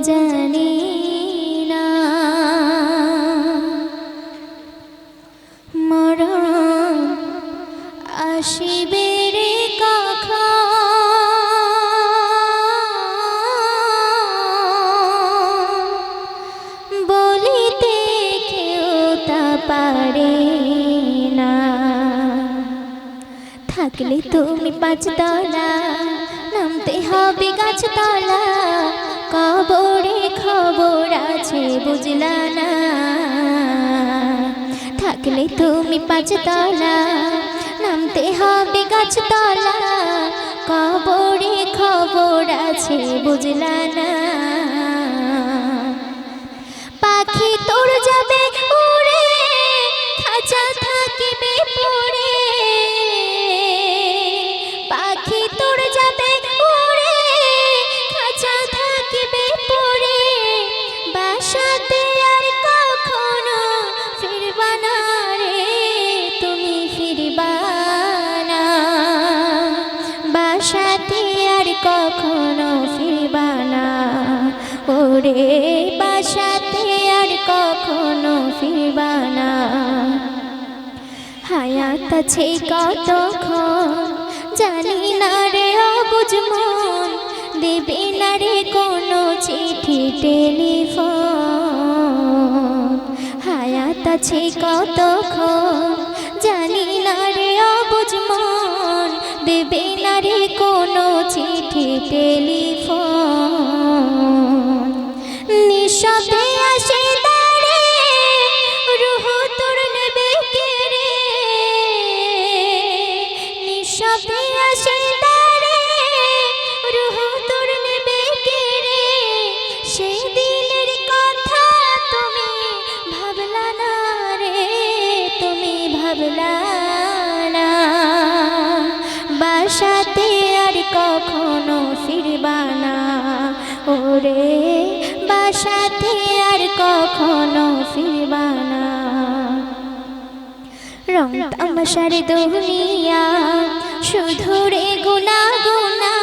জানি না মরণ আসিবে রে কখন বলিতে কেউ তা পারে না। থাকলে তুমি পাঁচতলা নামতে হবে গাছতলা কবরে খবর আছে বুঝলা না। থাকলে তুমি পাঁচতলা নামতে হবে গাছতলা কবরে খবর আছে বুঝলা না। পাখি তোর যাবে উড়ে খাঁচা থাকিবে পড়ে পাখি তোর যাবে উড়ে খাঁচা থাকিবে পড়ে বাসাতে আর কখনো ফিরবা না রে তুমি ফিরবা না বাসাতে আর কখনো ফিরবা না ওরে বাসাতে আর কখনো ফিরবা না। হায়াত আছে কতক্ষণ জানি না রে অবুঝ মন দেবে না রে কোনো চিঠি টেলিফোন। হায়াত আছে কতক্ষণ জানি না রে অবুঝ মন দেবে না রে কোনো চিঠি টেলিফোন। নিঃশব্দে আসে দাঁড়ে রুহ তোর নেবে কেড়ে নিঃশব্দে আসে দাঁড়ে রুহ তোর নেবে কেড়ে সেই দিনের কথা তুমি ভাবলা না রে তুমি ভাবলা না বাসাতে আর কখনো ফিরবা না ওরে বাসাতে আর কখনো ফিরবা না। রং তামাশার দুনিয়া শুধু রে গুনা গুনা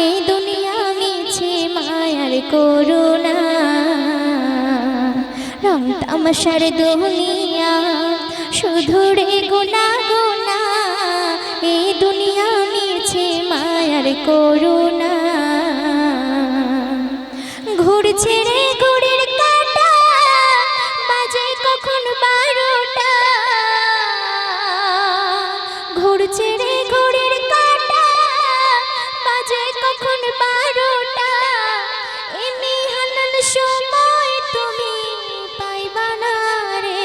এই দুনিয়া মিছে মায়ার করুণা। রং তামাশার দুনিয়া শুধু রে গুনা গুনা এই দুনিয়া মিছে মায়ার করুণা। ঘুরছে রে ঘুড়ির কাঁটা বাজে কখন 12টা ঘুরছে রে ঘুড়ির কাঁটা বাজে কখন 12টা এমনি হানান সময় তুমি পাইবা না রে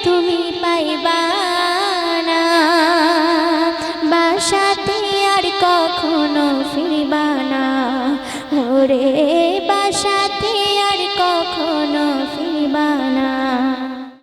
তুমি পাইবা না বাসাতে আর কখনো ফিরবা না ওরে